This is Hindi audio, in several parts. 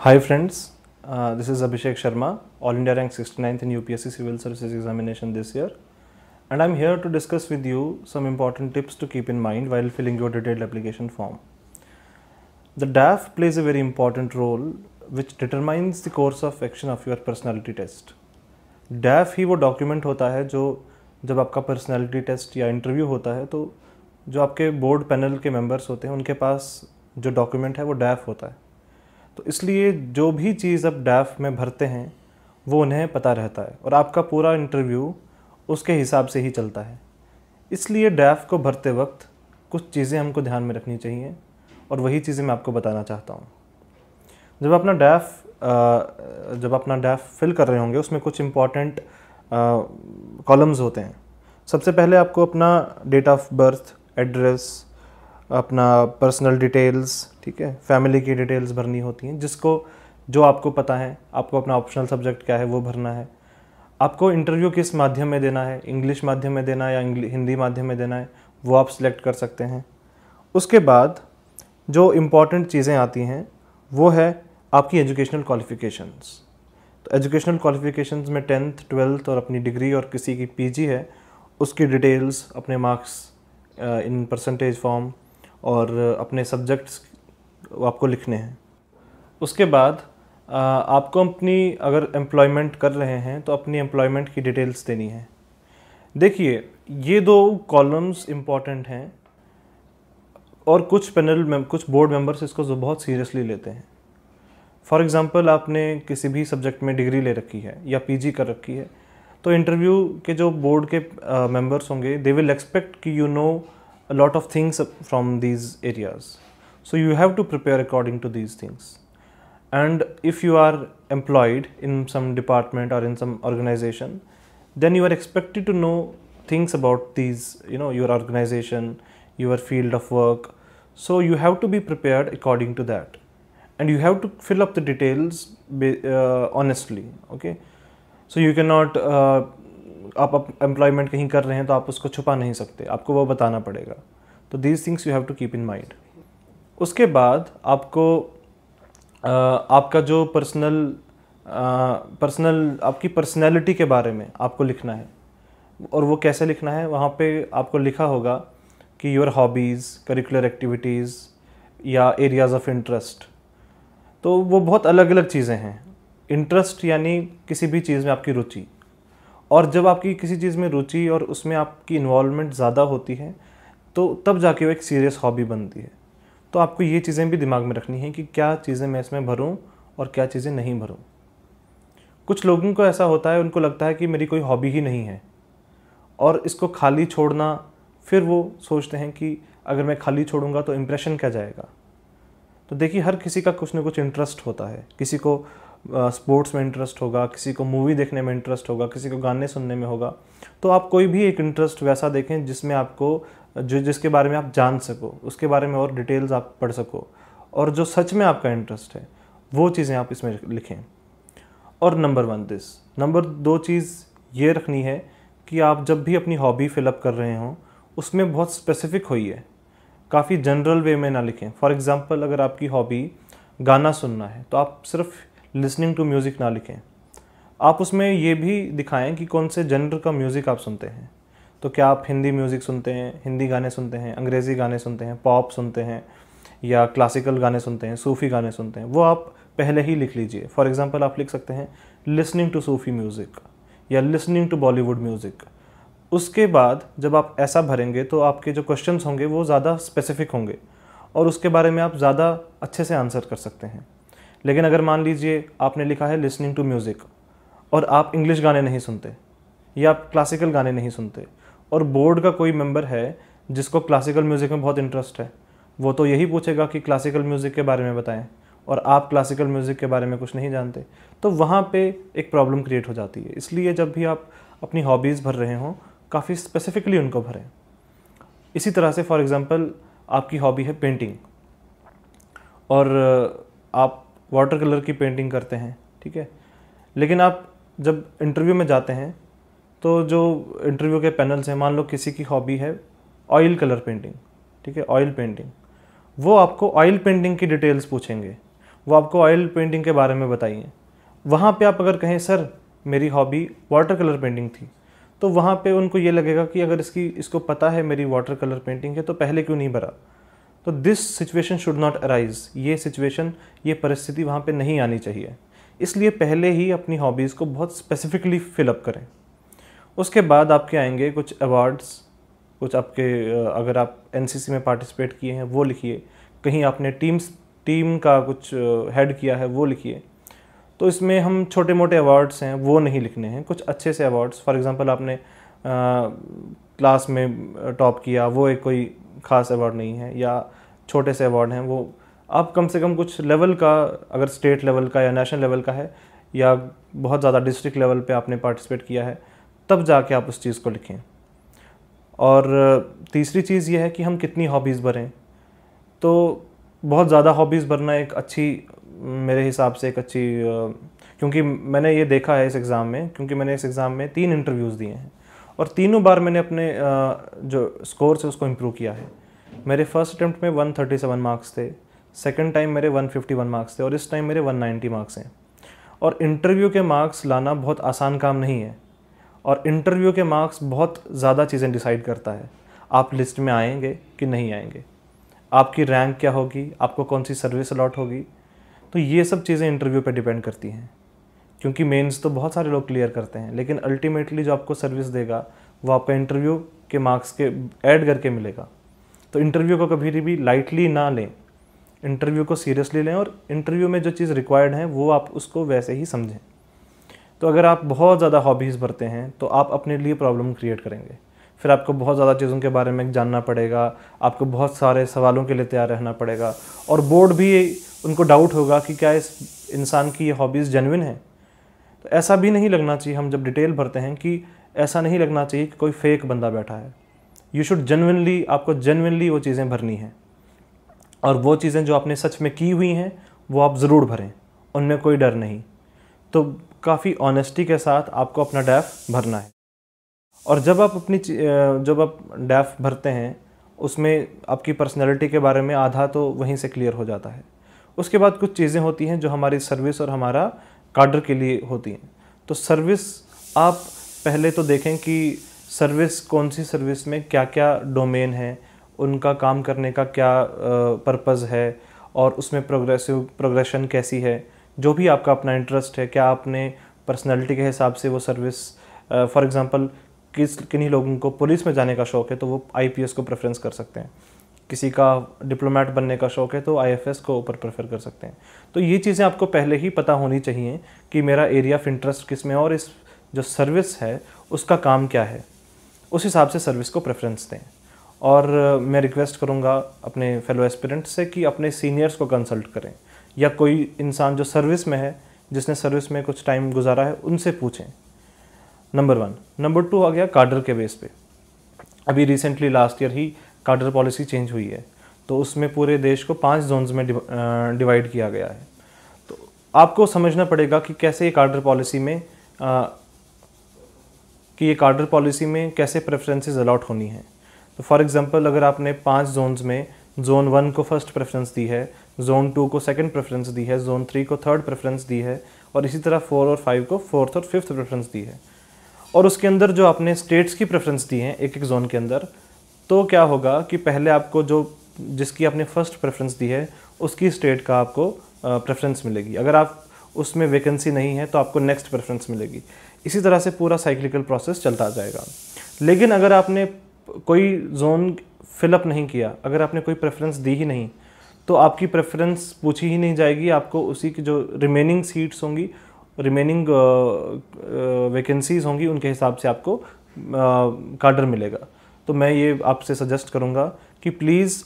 Hi friends, this is Abhishek Sharma, All India rank 69th in UPSC Civil Services examination this year, and I'm here to discuss with you some important tips to keep in mind while filling your detailed application form. The DAF plays a very important role which determines the course of action of your personality test. DAF ही वो डॉक्यूमेंट होता है जो जब आपका पर्सनैलिटी टेस्ट या इंटरव्यू होता है तो जो आपके बोर्ड पैनल के मेंबर्स होते हैं उनके पास जो डॉक्यूमेंट है वो DAF होता है। तो इसलिए जो भी चीज़ आप डैफ में भरते हैं वो उन्हें पता रहता है और आपका पूरा इंटरव्यू उसके हिसाब से ही चलता है। इसलिए डैफ को भरते वक्त कुछ चीज़ें हमको ध्यान में रखनी चाहिए और वही चीज़ें मैं आपको बताना चाहता हूँ। जब अपना डैफ फिल कर रहे होंगे उसमें कुछ इम्पॉर्टेंट कॉलम्स होते हैं। सबसे पहले आपको अपना डेट ऑफ बर्थ, एड्रेस, अपना पर्सनल डिटेल्स, ठीक है, फैमिली की डिटेल्स भरनी होती हैं जो आपको पता है। आपको अपना ऑप्शनल सब्जेक्ट क्या है वो भरना है। आपको इंटरव्यू किस माध्यम में देना है, इंग्लिश माध्यम में देना है या हिंदी माध्यम में देना है, वो आप सिलेक्ट कर सकते हैं। उसके बाद जो इम्पॉर्टेंट चीज़ें आती हैं वो है आपकी एजुकेशनल क्वालिफ़िकेशंस। तो एजुकेशनल क्वालिफ़िकेशंस में 10th 12th और अपनी डिग्री और किसी की पीजी है उसकी डिटेल्स, अपने मार्क्स इन परसेंटेज फॉर्म और अपने सब्जेक्ट्स आपको लिखने हैं। उसके बाद आपको अपनी अगर एम्प्लॉयमेंट कर रहे हैं तो अपनी एम्प्लॉयमेंट की डिटेल्स देनी है। देखिए ये दो कॉलम्स इम्पॉर्टेंट हैं और कुछ बोर्ड मेंबर्स इसको बहुत सीरियसली लेते हैं। फॉर एग्ज़ाम्पल आपने किसी भी सब्जेक्ट में डिग्री ले रखी है या पीजी कर रखी है तो इंटरव्यू के जो बोर्ड के मेंबर्स होंगे दे विल एक्सपेक्ट कि you know a lot of things from these areas, so you have to prepare according to these things. And if you are employed in some department or in some organization, then you are expected to know things about these, your organization, your field of work. So you have to be prepared according to that, and you have to fill up the details honestly. Okay, so you cannot आप एम्प्लॉयमेंट कहीं कर रहे हैं तो आप उसको छुपा नहीं सकते, आपको वो बताना पड़ेगा। तो these things you have to keep in mind. उसके बाद आपको आपका जो आपकी पर्सनैलिटी के बारे में आपको लिखना है। और वो कैसे लिखना है, वहाँ पे आपको लिखा होगा कि योर हॉबीज़, करिकुलर एक्टिविटीज़ या एरियाज़ ऑफ इंटरेस्ट। तो वो बहुत अलग अलग चीज़ें हैं। इंटरेस्ट यानी किसी भी चीज़ में आपकी रुचि, और जब आपकी किसी चीज़ में रुचि और उसमें आपकी इन्वॉल्वमेंट ज़्यादा होती है तो तब जाके वो एक सीरियस हॉबी बनती है। तो आपको ये चीज़ें भी दिमाग में रखनी है कि क्या चीज़ें मैं इसमें भरूं और क्या चीज़ें नहीं भरूं। कुछ लोगों को ऐसा होता है, उनको लगता है कि मेरी कोई हॉबी ही नहीं है और इसको खाली छोड़ना, फिर वो सोचते हैं कि अगर मैं खाली छोड़ूंगा तो इम्प्रेशन क्या जाएगा। तो देखिए हर किसी का कुछ ना कुछ इंटरेस्ट होता है। किसी को स्पोर्ट्स में इंटरेस्ट होगा, किसी को मूवी देखने में इंटरेस्ट होगा, किसी को गाने सुनने में होगा। तो आप कोई भी एक इंटरेस्ट वैसा देखें जिसमें आपको जिसके बारे में आप जान सको, उसके बारे में और डिटेल्स आप पढ़ सको, और जो सच में आपका इंटरेस्ट है वो चीज़ें आप इसमें लिखें। और नंबर 2 चीज़ ये रखनी है कि आप जब भी अपनी हॉबी फिलअप कर रहे हों उसमें बहुत स्पेसिफिक होइए, काफ़ी जनरल वे में ना लिखें। फॉर एग्ज़ाम्पल अगर आपकी हॉबी गाना सुनना है तो आप सिर्फ लिसनिंग टू म्यूज़िक ना लिखें, आप उसमें ये भी दिखाएं कि कौन से जनर का म्यूज़िक आप सुनते हैं। तो क्या आप हिंदी म्यूज़िक सुनते हैं, हिंदी गाने सुनते हैं, अंग्रेज़ी गाने सुनते हैं, पॉप सुनते हैं या क्लासिकल गाने सुनते हैं, सूफ़ी गाने सुनते हैं, वो आप पहले ही लिख लीजिए। फॉर एग्ज़ाम्पल आप लिख सकते हैं लिसनिंग टू सूफ़ी म्यूज़िक या लिसनिंग टू बॉलीवुड म्यूज़िक। उसके बाद जब आप ऐसा भरेंगे तो आपके जो क्वेश्चंस होंगे वो ज़्यादा स्पेसिफिक होंगे और उसके बारे में आप ज़्यादा अच्छे से आंसर कर सकते हैं। लेकिन अगर मान लीजिए आपने लिखा है लिसनिंग टू म्यूज़िक और आप इंग्लिश गाने नहीं सुनते या आप क्लासिकल गाने नहीं सुनते, और बोर्ड का कोई मेंबर है जिसको क्लासिकल म्यूज़िक में बहुत इंटरेस्ट है, वो तो यही पूछेगा कि क्लासिकल म्यूज़िक के बारे में बताएं, और आप क्लासिकल म्यूज़िक के बारे में कुछ नहीं जानते, तो वहाँ पे एक प्रॉब्लम क्रिएट हो जाती है। इसलिए जब भी आप अपनी हॉबीज़ भर रहे हों काफ़ी स्पेसिफिकली उनको भरें। इसी तरह से फॉर एग्ज़ाम्पल आपकी हॉबी है पेंटिंग और आप वाटर कलर की पेंटिंग करते हैं, ठीक है, लेकिन आप जब इंटरव्यू में जाते हैं तो जो इंटरव्यू के पैनल्स हैं, मान लो किसी की हॉबी है ऑयल कलर पेंटिंग, ठीक है, ऑयल पेंटिंग, वो आपको ऑयल पेंटिंग की डिटेल्स पूछेंगे। वो आपको ऑयल पेंटिंग के बारे में बताइए। वहाँ पे आप अगर कहें सर मेरी हॉबी वाटर कलर पेंटिंग थी, तो वहाँ पे उनको ये लगेगा कि अगर इसको पता है मेरी वाटर कलर पेंटिंग है तो पहले क्यों नहीं भरा। तो this situation should not arise, ये परिस्थिति वहाँ पे नहीं आनी चाहिए। इसलिए पहले ही अपनी हॉबीज़ को बहुत स्पेसिफिकली फिलअप करें। उसके बाद आपके आएंगे कुछ अवार्ड्स, कुछ आपके अगर आप एनसीसी में पार्टिसिपेट किए हैं वो लिखिए, कहीं आपने टीम का कुछ हेड किया है वो लिखिए। तो इसमें हम छोटे मोटे अवार्ड्स हैं वो नहीं लिखने हैं, कुछ अच्छे से अवार्ड्स। फॉर एग्जांपल आपने क्लास में टॉप किया, वो एक कोई ख़ास अवार्ड नहीं है, या छोटे से अवार्ड हैं वो आप कम से कम कुछ लेवल का, अगर स्टेट लेवल का या नेशनल लेवल का है या बहुत ज़्यादा डिस्ट्रिक्ट लेवल पे आपने पार्टिसिपेट किया है, तब जाके आप उस चीज़ को लिखें। और तीसरी चीज़ ये है कि हम कितनी हॉबीज़ भरें। तो बहुत ज़्यादा हॉबीज़ भरना एक अच्छी, मेरे हिसाब से एक अच्छी, क्योंकि मैंने ये देखा है इस एग्ज़ाम में, क्योंकि मैंने इस एग्ज़ाम में 3 इंटरव्यूज़ दिए हैं और तीनों बार मैंने अपने जो स्कोर्स है उसको इम्प्रूव किया है। मेरे फर्स्ट अटैम्प्ट में 137 मार्क्स थे, सेकंड टाइम मेरे 151 मार्क्स थे और इस टाइम मेरे 190 मार्क्स हैं। और इंटरव्यू के मार्क्स लाना बहुत आसान काम नहीं है, और इंटरव्यू के मार्क्स बहुत ज़्यादा चीज़ें डिसाइड करता है। आप लिस्ट में आएंगे कि नहीं आएंगे, आपकी रैंक क्या होगी, आपको कौन सी सर्विस अलॉट होगी, तो ये सब चीज़ें इंटरव्यू पे डिपेंड करती हैं। क्योंकि मेंस तो बहुत सारे लोग क्लियर करते हैं, लेकिन अल्टीमेटली जो आपको सर्विस देगा वो आपका इंटरव्यू के मार्क्स के ऐड करके मिलेगा। तो इंटरव्यू को कभी भी लाइटली ना लें, इंटरव्यू को सीरियसली लें, और इंटरव्यू में जो चीज़ रिक्वायर्ड है वो आप उसको वैसे ही समझें। तो अगर आप बहुत ज़्यादा हॉबीज़ भरते हैं तो आप अपने लिए प्रॉब्लम क्रिएट करेंगे, फिर आपको बहुत ज़्यादा चीज़ों के बारे में जानना पड़ेगा, आपको बहुत सारे सवालों के लिए तैयार रहना पड़ेगा, और बोर्ड भी उनको डाउट होगा कि क्या इस इंसान की ये हॉबीज़ जेन्युइन है। तो ऐसा भी नहीं लगना चाहिए, हम जब डिटेल भरते हैं कि ऐसा नहीं लगना चाहिए कि कोई फेक बंदा बैठा है। यू शुड जेन्युइनली, आपको जेन्युइनली वो चीज़ें भरनी हैं, और वो चीज़ें जो आपने सच में की हुई हैं वो आप ज़रूर भरें, उनमें कोई डर नहीं। तो काफ़ी ऑनेस्टी के साथ आपको अपना डैफ भरना है। और जब आप डैफ भरते हैं उसमें आपकी पर्सनैलिटी के बारे में आधा तो वहीं से क्लियर हो जाता है। उसके बाद कुछ चीज़ें होती हैं जो हमारी सर्विस और हमारा काडर के लिए होती हैं। तो सर्विस आप पहले तो देखें कि सर्विस, कौन सी सर्विस में क्या क्या डोमेन है, उनका काम करने का क्या पर्पज़ है, और उसमें प्रोग्रेशन कैसी है। जो भी आपका अपना इंटरेस्ट है, क्या आपने पर्सनैलिटी के हिसाब से वो सर्विस, फॉर एग्ज़ाम्पल किन्हीं लोगों को पुलिस में जाने का शौक़ है तो वो आईपीएस को प्रेफरेंस कर सकते हैं, किसी का डिप्लोमेट बनने का शौक़ है तो आईएफएस को ऊपर प्रेफर कर सकते हैं। तो ये चीज़ें आपको पहले ही पता होनी चाहिए कि मेरा एरिया ऑफ इंटरेस्ट किस में, और इस जो सर्विस है उसका काम क्या है, उस हिसाब से सर्विस को प्रेफरेंस दें। और मैं रिक्वेस्ट करूँगा अपने फेलो एस्पिरेंट्स से कि अपने सीनियर्स को कंसल्ट करें, या कोई इंसान जो सर्विस में है, जिसने सर्विस में कुछ टाइम गुजारा है, उनसे पूछें। नंबर 1। नंबर 2 आ गया काडर के बेस पे। अभी रिसेंटली लास्ट ईयर ही काडर पॉलिसी चेंज हुई है, तो उसमें पूरे देश को 5 जोन्स में डिवाइड किया गया है। तो आपको समझना पड़ेगा कि कैसे ये काडर पॉलिसी में कैसे प्रेफरेंसेस अलॉट होनी है। तो फॉर एग्जांपल अगर आपने 5 जोन्स में जोन 1 को फर्स्ट प्रेफरेंस दी है, जोन 2 को सेकंड प्रेफरेंस दी है, जोन 3 को थर्ड प्रेफरेंस दी है, और इसी तरह 4 और 5 को फोर्थ और फिफ्थ प्रेफरेंस दी है। और उसके अंदर जो आपने स्टेट्स की प्रेफरेंस दी हैं एक एक जोन के अंदर, तो क्या होगा कि पहले आपको जिसकी आपने फर्स्ट प्रेफरेंस दी है उसकी स्टेट का आपको प्रेफरेंस मिलेगी। अगर आप उसमें वैकेंसी नहीं है तो आपको नेक्स्ट प्रेफरेंस मिलेगी। इसी तरह से पूरा साइक्लिकल प्रोसेस चलता जाएगा। लेकिन अगर आपने कोई जोन फिलअप नहीं किया, अगर आपने कोई प्रेफरेंस दी ही नहीं, तो आपकी प्रेफरेंस पूछी ही नहीं जाएगी। आपको उसी की जो रिमेनिंग सीट्स होंगी, रिमेनिंग वैकेंसीज़ होंगी, उनके हिसाब से आपको काडर मिलेगा। तो मैं ये आपसे सजेस्ट करूँगा कि प्लीज़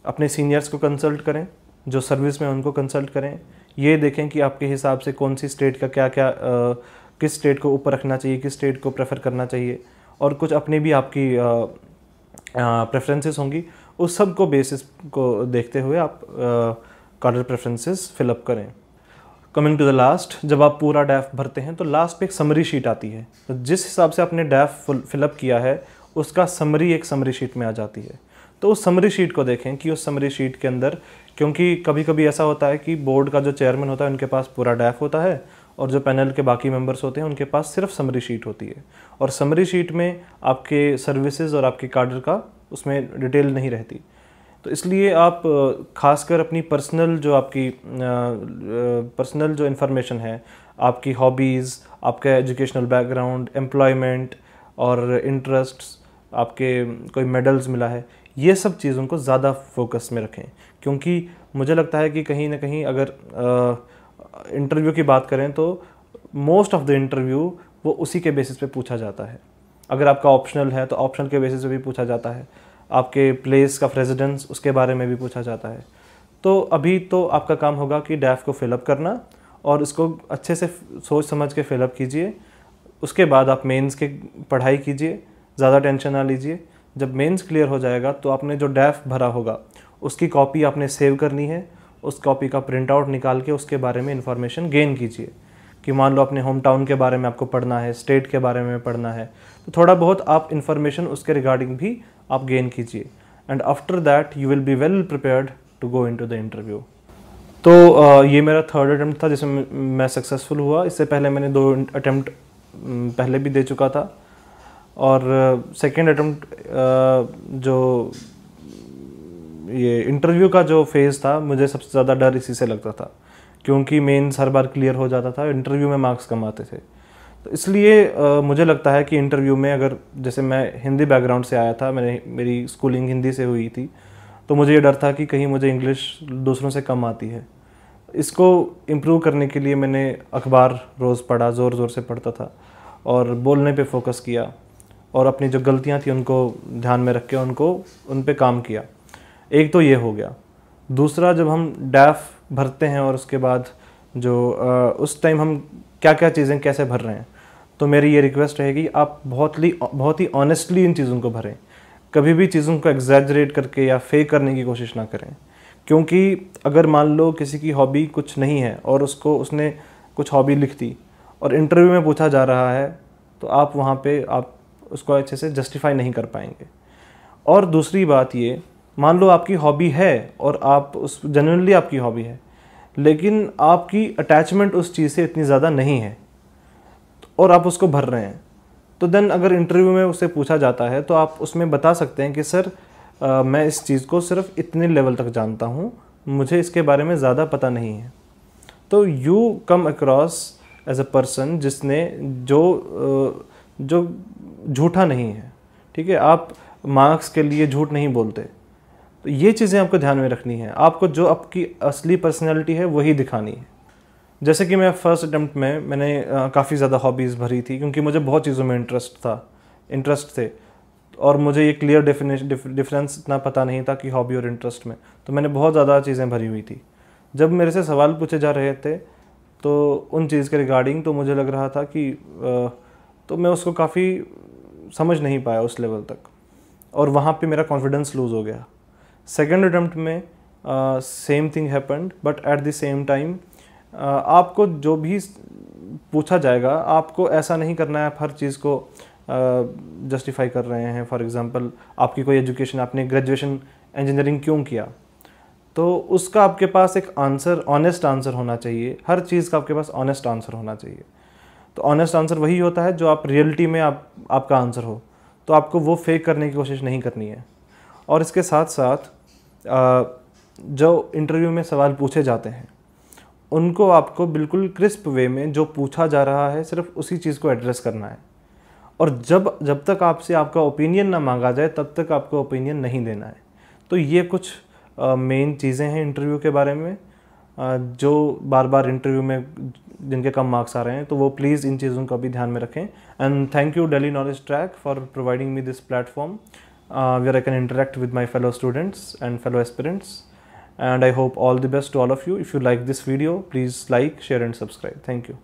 अपने सीनियर्स को कंसल्ट करें, जो सर्विस में उनको कंसल्ट करें। ये देखें कि आपके हिसाब से कौन सी स्टेट का क्या क्या, किस स्टेट को ऊपर रखना चाहिए, किस स्टेट को प्रेफर करना चाहिए, और कुछ अपनी भी आपकी प्रेफरेंसेस होंगी। उस सब को बेसिस को देखते हुए आप काडर प्रेफरेंसेस फिलअप करें। कमिंग टू द लास्ट, जब आप पूरा डैफ भरते हैं तो लास्ट पे एक समरी शीट आती है। तो जिस हिसाब से आपने डैफ फिलअप किया है उसका समरी एक समरी शीट में आ जाती है। तो उस समरी शीट को देखें कि उस समरी शीट के अंदर, क्योंकि कभी कभी ऐसा होता है कि बोर्ड का जो चेयरमैन होता है उनके पास पूरा डैफ होता है और जो पैनल के बाकी मेंबर्स होते हैं उनके पास सिर्फ समरी शीट होती है, और समरी शीट में आपके सर्विसेज और आपके कार्डर का उसमें डिटेल नहीं रहती। तो इसलिए आप खासकर अपनी पर्सनल जो इन्फॉर्मेशन है, आपकी हॉबीज़, आपका एजुकेशनल बैकग्राउंड, एम्प्लॉयमेंट और इंटरेस्ट्स, आपके कोई मेडल्स मिला है, ये सब चीज़ों को ज़्यादा फोकस में रखें। क्योंकि मुझे लगता है कि कहीं ना कहीं अगर इंटरव्यू की बात करें तो मोस्ट ऑफ द इंटरव्यू वो उसी के बेसिस पे पूछा जाता है। अगर आपका ऑप्शनल है तो ऑप्शनल के बेसिस पे भी पूछा जाता है, आपके प्लेस का रेजिडेंस उसके बारे में भी पूछा जाता है। तो अभी तो आपका काम होगा कि डैफ को फिलअप करना और इसको अच्छे से सोच समझ के फिलअप कीजिए। उसके बाद आप मेंस के पढ़ाई कीजिए, ज़्यादा टेंशन ना लीजिए। जब मेंस क्लियर हो जाएगा तो आपने जो डैफ भरा होगा उसकी कॉपी आपने सेव करनी है, उस कॉपी का प्रिंट आउट निकाल के उसके बारे में इंफॉर्मेशन गेन कीजिए। कि मान लो अपने होम टाउन के बारे में आपको पढ़ना है, स्टेट के बारे में पढ़ना है, तो थोड़ा बहुत आप इंफॉर्मेशन उसके रिगार्डिंग भी आप गेन कीजिए। And after that you will be well prepared to go into the interview. तो ये मेरा थर्ड अटेम्प्ट था जिसमें मैं सक्सेसफुल हुआ। इससे पहले मैंने 2 अटेम्प्ट पहले भी दे चुका था, और सेकेंड अटेम्प्ट जो ये इंटरव्यू का जो फेज़ था, मुझे सबसे ज़्यादा डर इसी से लगता था, क्योंकि मेंस हर बार क्लियर हो जाता था, इंटरव्यू में मार्क्स कम आते थे। तो इसलिए मुझे लगता है कि इंटरव्यू में, अगर जैसे मैं हिंदी बैकग्राउंड से आया था, मेरी स्कूलिंग हिंदी से हुई थी, तो मुझे ये डर था कि कहीं मुझे इंग्लिश दूसरों से कम आती है। इसको इम्प्रूव करने के लिए मैंने अखबार रोज़ पढ़ा, ज़ोर ज़ोर से पढ़ता था और बोलने पे फोकस किया, और अपनी जो गलतियाँ थी उनको ध्यान में रख के उन पे काम किया। एक तो ये हो गया। दूसरा, जब हम डैफ भरते हैं और उसके बाद जो उस टाइम हम क्या क्या चीज़ें कैसे भर रहे हैं, तो मेरी ये रिक्वेस्ट रहेगी आप बहुत ही ऑनेस्टली इन चीज़ों को भरें। कभी भी चीज़ों को एग्जैजरेट करके या फेक करने की कोशिश ना करें। क्योंकि अगर मान लो किसी की हॉबी कुछ नहीं है और उसने कुछ हॉबी लिख दी और इंटरव्यू में पूछा जा रहा है, तो आप वहाँ पे आप उसको अच्छे से जस्टिफाई नहीं कर पाएंगे। और दूसरी बात ये, मान लो आपकी हॉबी है और आप उस जेन्युइनली आपकी हॉबी है, लेकिन आपकी अटैचमेंट उस चीज़ से इतनी ज़्यादा नहीं है और आप उसको भर रहे हैं, तो देन अगर इंटरव्यू में उससे पूछा जाता है तो आप उसमें बता सकते हैं कि सर मैं इस चीज़ को सिर्फ इतने लेवल तक जानता हूँ, मुझे इसके बारे में ज़्यादा पता नहीं है। तो you come across as a person जिसने जो झूठा नहीं है। ठीक है, आप मार्क्स के लिए झूठ नहीं बोलते। तो ये चीज़ें आपको ध्यान में रखनी है। आपको जो आपकी असली पर्सनैलिटी है वही दिखानी है। जैसे कि मैं फर्स्ट अटेम्प्ट में मैंने काफ़ी ज़्यादा हॉबीज़ भरी थी, क्योंकि मुझे बहुत चीज़ों में इंटरेस्ट थे, और मुझे ये क्लियर डिफरेंस इतना पता नहीं था कि हॉबी और इंटरेस्ट में। तो मैंने बहुत ज़्यादा चीज़ें भरी हुई थी। जब मेरे से सवाल पूछे जा रहे थे तो उन चीज़ के रिगार्डिंग तो मुझे लग रहा था कि तो मैं उसको काफ़ी समझ नहीं पाया उस लेवल तक, और वहाँ पे मेरा कॉन्फिडेंस लूज़ हो गया। सेकेंड अटेम्प्ट में same thing happened, but at the same time आपको जो भी पूछा जाएगा, आपको ऐसा नहीं करना है आप हर चीज़ को जस्टिफाई कर रहे हैं। फॉर एग्जांपल, आपकी कोई एजुकेशन, आपने ग्रेजुएशन इंजीनियरिंग क्यों किया, तो उसका आपके पास एक आंसर, ऑनेस्ट आंसर होना चाहिए। हर चीज़ का आपके पास ऑनेस्ट आंसर होना चाहिए। तो ऑनेस्ट आंसर वही होता है जो आप रियलिटी में आपका आंसर हो। तो आपको वो फेक करने की कोशिश नहीं करनी है। और इसके साथ साथ जो इंटरव्यू में सवाल पूछे जाते हैं उनको आपको बिल्कुल क्रिस्प वे में जो पूछा जा रहा है सिर्फ उसी चीज़ को एड्रेस करना है। और जब तक आपसे आपका ओपिनियन ना मांगा जाए तब तक आपको ओपिनियन नहीं देना है। तो ये कुछ मेन चीज़ें हैं इंटरव्यू के बारे में, जो बार बार इंटरव्यू में जिनके कम मार्क्स आ रहे हैं, तो वो प्लीज़ इन चीज़ों का भी ध्यान में रखें। And thank you Delhi knowledge track for providing me this platform where I can interact with my fellow students and fellow aspirants. And I hope all the best to all of you. If you like this video, please like, share and subscribe. Thank you.